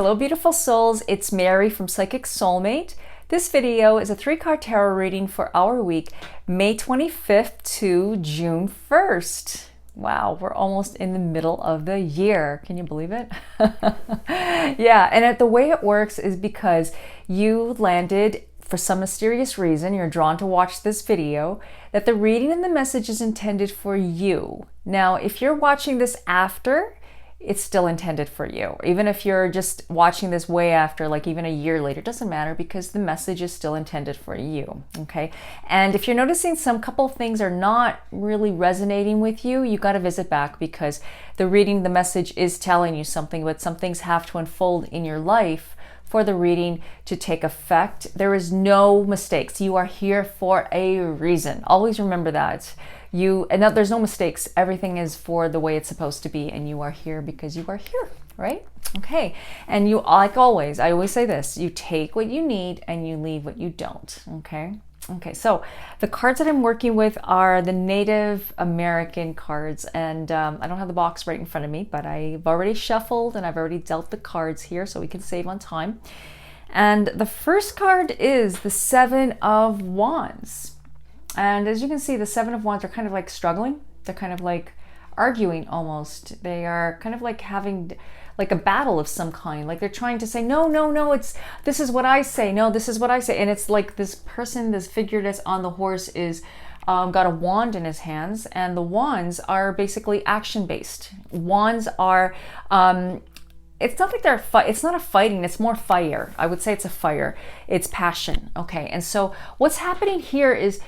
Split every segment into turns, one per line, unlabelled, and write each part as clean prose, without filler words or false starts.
Hello, beautiful souls. It's Mary from Psychic Soulmate. This video is a 3-card tarot reading for our week, May 25th to June 1st. Wow, we're almost in the middle of the year. Can you believe it? Yeah, and the way it works is because you landed, for some mysterious reason, you're drawn to watch this video, that the reading and the message is intended for you. Now, if you're watching this after, it's still intended for you. Even if you're just watching this way after, like even a year later, it doesn't matter because the message is still intended for you, okay? And if you're noticing some couple of things are not really resonating with you, you got to visit back because the reading, the message is telling you something, but some things have to unfold in your life for the reading to take effect. There is no mistakes. You are here for a reason. Always remember that. There's no mistakes. Everything is for the way it's supposed to be, and you are here because you are here, right? Okay. And you, like always, I always say this, you take what you need and you leave what you don't, okay? Okay, so the cards that I'm working with are the Native American cards, and I don't have the box right in front of me, but I've already shuffled and I've already dealt the cards here so we can save on time. And the first card is the Seven of Wands. And as you can see, the Seven of Wands are kind of like struggling. They're kind of like arguing almost. They are kind of like having like a battle of some kind. Like they're trying to say, no, this is what I say. No, this is what I say. And it's like this person, this figure that's on the horse is got a wand in his hands. And the wands are basically action-based. Wands are, it's not like it's not a fighting, it's more fire. I would say it's a fire. It's passion, okay? And so what's happening here is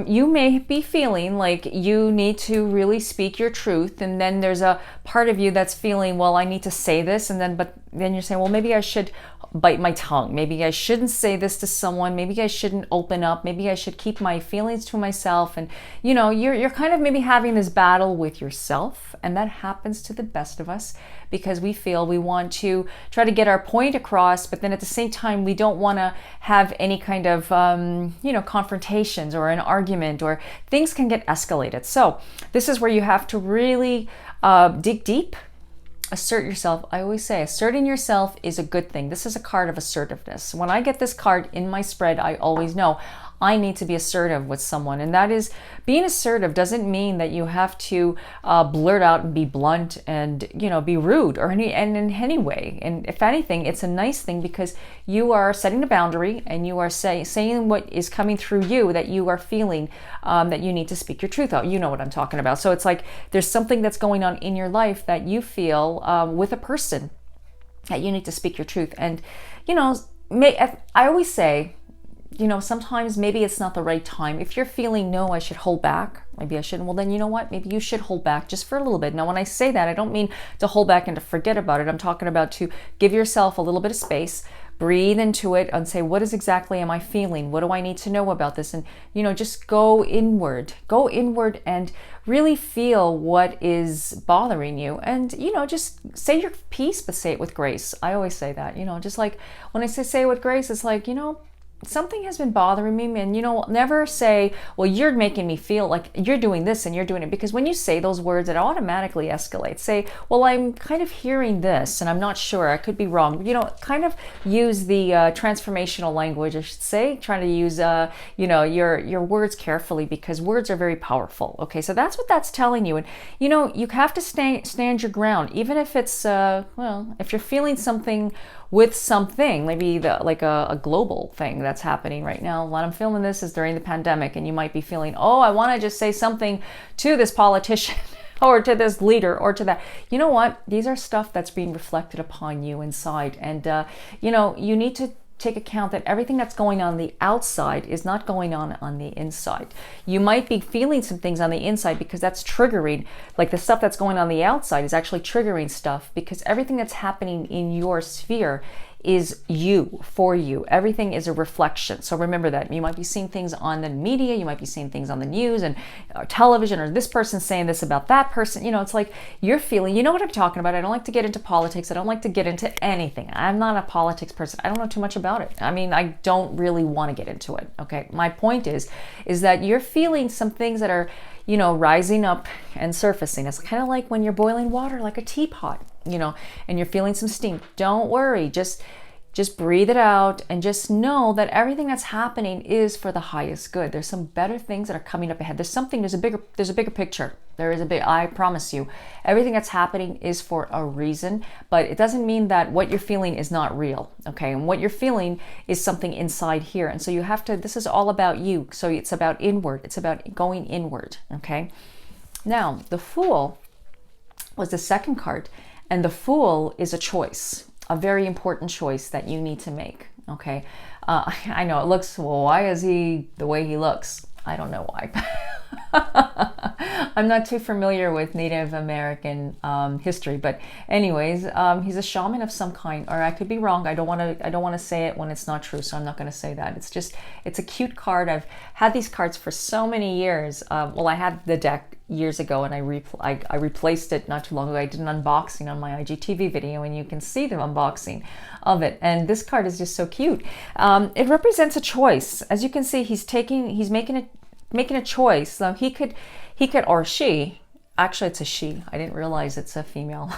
you may be feeling like you need to really speak your truth, and then there's a part of you that's feeling, well, I need to say this, but then you're saying, well, maybe I should bite my tongue. Maybe I shouldn't say this to someone. Maybe I shouldn't open up. Maybe I should keep my feelings to myself. And you know, you're kind of maybe having this battle with yourself, and that happens to the best of us because we feel we want to try to get our point across, but then at the same time we don't want to have any kind of confrontations or an argument, or things can get escalated. So this is where you have to really dig deep. Assert yourself. I always say asserting yourself is a good thing. This is a card of assertiveness. When I get this card in my spread, I always know I need to be assertive with someone. And that is, being assertive doesn't mean that you have to blurt out and be blunt and, be rude or in any way. And if anything, it's a nice thing because you are setting a boundary and you are saying what is coming through you that you are feeling that you need to speak your truth out. You know what I'm talking about. So it's like there's something that's going on in your life that you feel with a person that you need to speak your truth. And, I always say, sometimes maybe it's not the right time. If you're feeling, no, I should hold back, maybe I shouldn't, well then you know what, maybe you should hold back just for a little bit. Now when I say that, I don't mean to hold back and to forget about it. I'm talking about to give yourself a little bit of space, breathe into it and say, what exactly am I feeling? What do I need to know about this? And just go inward and really feel what is bothering you. And just say your piece, but say it with grace. I always say that, just like when I say it with grace, it's like, something has been bothering me, and never say, well, you're making me feel like you're doing this and you're doing it, because when you say those words, it automatically escalates. Say, well, I'm kind of hearing this and I'm not sure, I could be wrong. Kind of use the transformational language, I should say. Try to use your words carefully, because words are very powerful. Okay, so that's what that's telling you. And you have to stand your ground, even if it's if you're feeling something with something, maybe like a global thing that's happening right now. When I'm filming this is during the pandemic, and you might be feeling, oh, I want to just say something to this politician or to this leader or to that. You know what? These are stuff that's being reflected upon you inside. And, you need to take account that everything that's going on the outside is not going on the inside. You might be feeling some things on the inside because that's triggering, like the stuff that's going on the outside is actually triggering stuff, because everything that's happening in your sphere is you, for you. Everything is a reflection. So remember that. You might be seeing things on the media, you might be seeing things on the news and television, or this person saying this about that person. It's like you're feeling, you know what I'm talking about. I don't like to get into politics. I don't like to get into anything. I'm not a politics person. I don't know too much about it. I mean, I don't really want to get into it. Okay. My point is that you're feeling some things that are, rising up and surfacing. It's kind of like when you're boiling water, like a teapot. and you're feeling some stink, don't worry. Just breathe it out and just know that everything that's happening is for the highest good. There's some better things that are coming up ahead. There's a bigger picture. I promise you, everything that's happening is for a reason, but it doesn't mean that what you're feeling is not real, okay? And what you're feeling is something inside here. And so this is all about you. So it's about inward. It's about going inward, okay? Now, the Fool was the second card, and the Fool is a choice. A very important choice that you need to make, okay? I know it looks, well, why is he the way he looks? I don't know why. I'm not too familiar with Native American history, but anyways, he's a shaman of some kind, or I could be wrong. I don't want to say it when it's not true, so I'm not going to say that. It's a cute card. I've had these cards for so many years. Well, I had the deck years ago, and I replaced it not too long ago. I did an unboxing on my IGTV video, and you can see the unboxing of it. And this card is just so cute. It represents a choice. As you can see, he's making a choice. So he could, or she, actually it's a she. I didn't realize it's a female.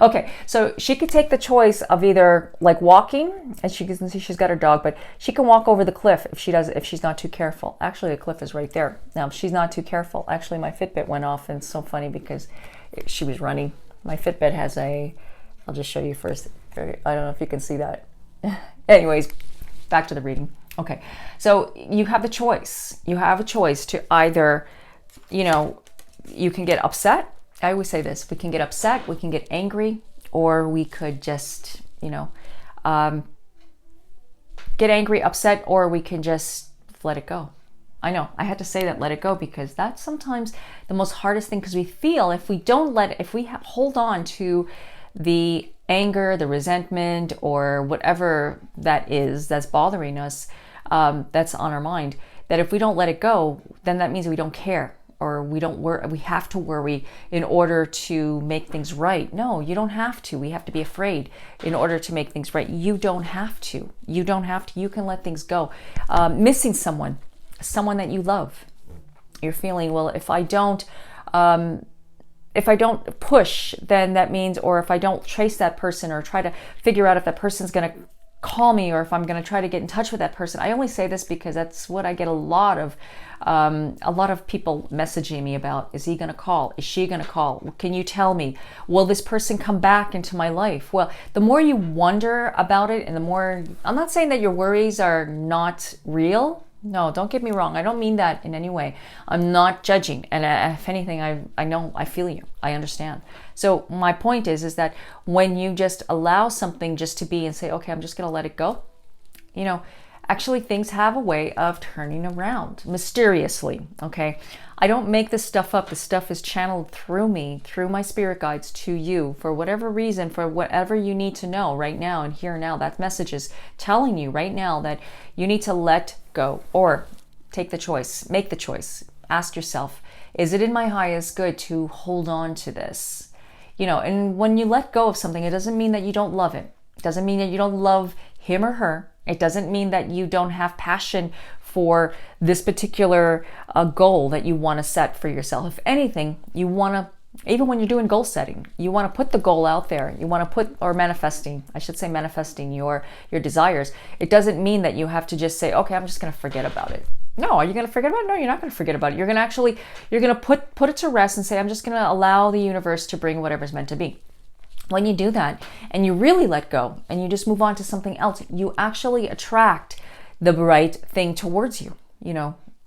Okay, so she could take the choice of either like walking, and she can see she's got her dog, but she can walk over the cliff if she's not too careful. Actually, the cliff is right there. Now, if she's not too careful, actually my Fitbit went off, and it's so funny because she was running. My Fitbit has I'll just show you first. I don't know if you can see that. Anyways, back to the reading. Okay, so you have the choice. You have a choice to either, you can get upset. I always say this, we can get upset, we can get angry, or we could just, get angry, upset, or we can just let it go. I know, I had to say that, let it go, because that's sometimes the most hardest thing, because we feel if we hold on to the anger, the resentment, or whatever that is that's bothering us, that's on our mind, that if we don't let it go, then that means we don't care, or we have to worry in order to make things right. No, you don't have to. We have to be afraid in order to make things right. You don't have to. You can let things go. Missing someone that you love. You're feeling, well, if I don't push, then that means, or if I don't trace that person or try to figure out if that person's going to call me, or if I'm going to try to get in touch with that person. I only say this because that's what I get a lot of people messaging me about. Is he going to call? Is she going to call? Can you tell me? Will this person come back into my life? Well, the more you wonder about it, and the more, I'm not saying that your worries are not real. No, don't get me wrong. I don't mean that in any way. I'm not judging. And if anything, I know, I feel you. I understand. So my point is that when you just allow something just to be and say, okay, I'm just going to let it go, actually things have a way of turning around mysteriously. Okay. I don't make this stuff up. This stuff is channeled through me, through my spirit guides to you for whatever reason, for whatever you need to know right now and here now. That message is telling you right now that you need to let go, or take the choice, make the choice. Ask yourself, is it in my highest good to hold on to this? And when you let go of something, it doesn't mean that you don't love it. It doesn't mean that you don't love him or her. It doesn't mean that you don't have passion for this particular goal that you want to set for yourself. If anything, you want to, even when you're doing goal setting, you want to put the goal out there. You want to manifesting your desires. It doesn't mean that you have to just say, okay, I'm just going to forget about it. No, are you going to forget about it? No, you're not going to forget about it. You're going to put it to rest and say, I'm just going to allow the universe to bring whatever's meant to be. When you do that and you really let go and you just move on to something else, you actually attract the right thing towards you.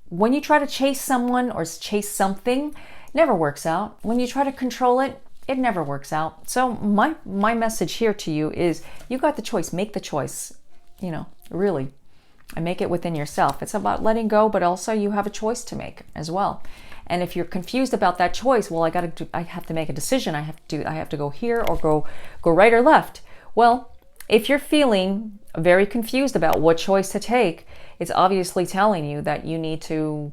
When you try to chase someone or chase something, it never works out. When you try to control it, it never works out. So my message here to you is, you got the choice. Make the choice, really. And make it within yourself. It's about letting go, but also you have a choice to make as well. And if you're confused about that choice, well, I have to make a decision. I have to go here or go right or left. Well, if you're feeling very confused about what choice to take, it's obviously telling you that you need to,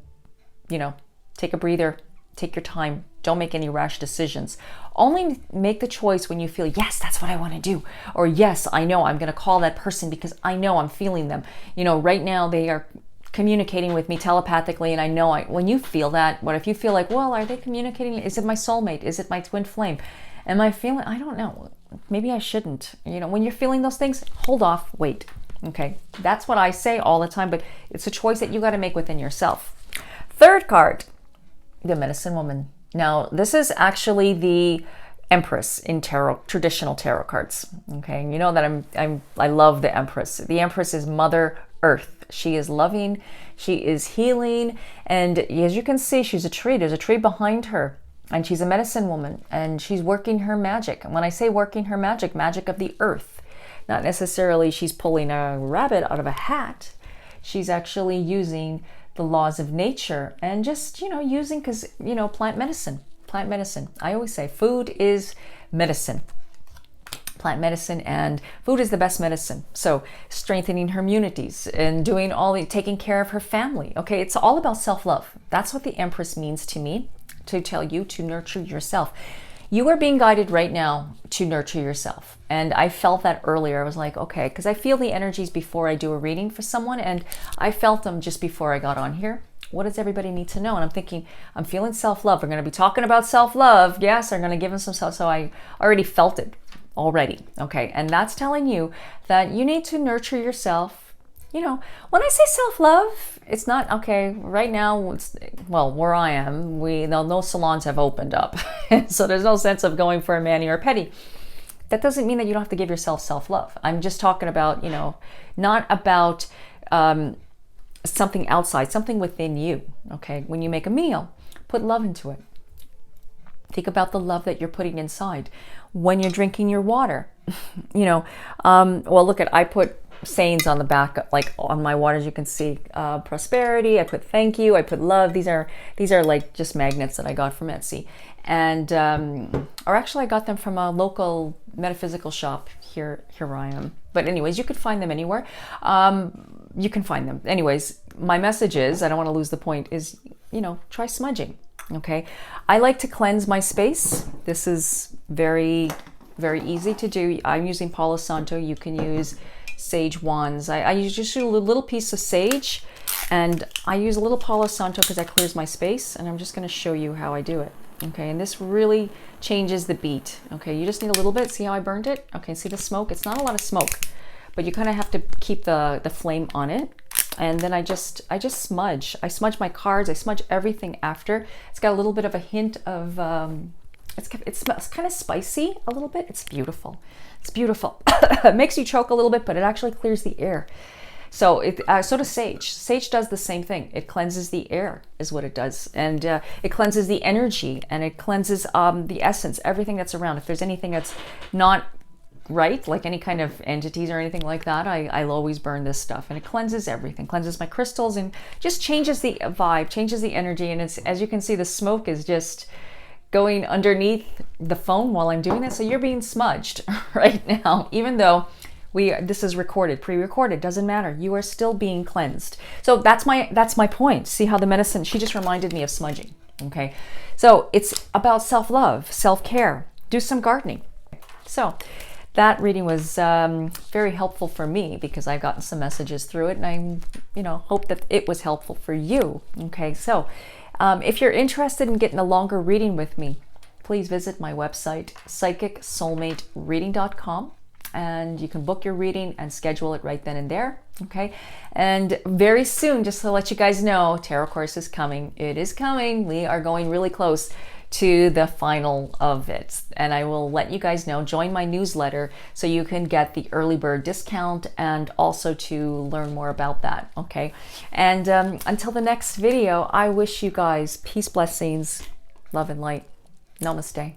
take a breather, take your time. Don't make any rash decisions. Only make the choice when you feel, yes, that's what I want to do. Or yes, I know I'm going to call that person because I know I'm feeling them. Right now they are communicating with me telepathically, and I know when you feel that, what if you feel like, well, are they communicating? Is it my soulmate? Is it my twin flame? Am I feeling, I don't know, maybe I shouldn't. You know, when you're feeling those things, hold off, wait. Okay, that's what I say all the time, but it's a choice that you got to make within yourself. Third card, the Medicine Woman. Now, this is actually the Empress in tarot, traditional tarot cards. Okay, you know that I love the Empress. The Empress is Mother Earth. She is loving, she is healing, and as you can see, she's a tree. There's a tree behind her, and she's a medicine woman, and she's working her magic. And when I say working her magic, magic of the earth, not necessarily she's pulling a rabbit out of a hat. She's actually using the laws of nature and just, you know, using, because, you know, plant medicine. Plant medicine. I always say food is medicine. Plant medicine, and food is the best medicine. So strengthening her immunities and doing all the, taking care of her family. Okay, it's all about self-love. That's what the Empress means to me, to tell you to nurture yourself. You are being guided right now to nurture yourself. And I felt that earlier. I was like, okay, because I feel the energies before I do a reading for someone, and I felt them just before I got on here. What does everybody need to know? And I'm thinking, I'm feeling self-love. We're going to be talking about self-love. Yes, I'm going to give them some self. So I already felt it already. Okay. And that's telling you that you need to nurture yourself. You know, when I say self-love, it's not, okay, right now, it's, well, where I am, no salons have opened up. So there's no sense of going for a mani or a pedi. That doesn't mean that you don't have to give yourself self-love. I'm just talking about, you know, not about, something outside, something within you. Okay, when you make a meal, put love into it. Think about the love that you're putting inside. When you're drinking your water, you know, well, look at, I put sayings on the back, like on my water, as you can see, prosperity. I put thank you. I put love. These are like just magnets that I got from Etsy, and or actually I got them from a local metaphysical shop here where I am. But anyways, you could find them anywhere. You can find them. Anyways, my message is, I don't want to lose the point, is, you know, try smudging. Okay. I like to cleanse my space. This is very, very easy to do. I'm using Palo Santo. You can use sage wands. I use just a little piece of sage, and I use a little Palo Santo because that clears my space. And I'm just going to show you how I do it. Okay. And this really changes the beat. Okay. You just need a little bit. See how I burned it? Okay. See the smoke? It's not a lot of smoke, but you kind of have to keep the flame on it. And then I just smudge. I smudge my cards. I smudge everything after. It's got a little bit of a hint of, it smells kind of spicy a little bit. It's beautiful. It's beautiful. It makes you choke a little bit, but it actually clears the air. So so does sage. Sage does the same thing. It cleanses the air is what it does. And it cleanses the energy, and it cleanses the essence, everything that's around. If there's anything that's not right, like any kind of entities or anything like that, I'll always burn this stuff, and it cleanses everything, cleanses my crystals, and just changes the vibe, changes the energy. And it's, as you can see, the smoke is just going underneath the phone while I'm doing this. So you're being smudged right now, even though this is recorded, pre-recorded, doesn't matter. You are still being cleansed. So that's my point. See how the medicine, she just reminded me of smudging. Okay. So it's about self-love, self-care, do some gardening. So that reading was very helpful for me because I've gotten some messages through it, and I, hope that it was helpful for you. Okay, so if you're interested in getting a longer reading with me, please visit my website, psychicsoulmatereading.com, and you can book your reading and schedule it right then and there. Okay, and very soon, just to let you guys know, Tarot Course is coming. It is coming. We are going really close to the final of it, and I will let you guys know. Join my newsletter so you can get the early bird discount and also to learn more about that. Okay, and until the next video, I wish you guys peace, blessings, love and light. Namaste.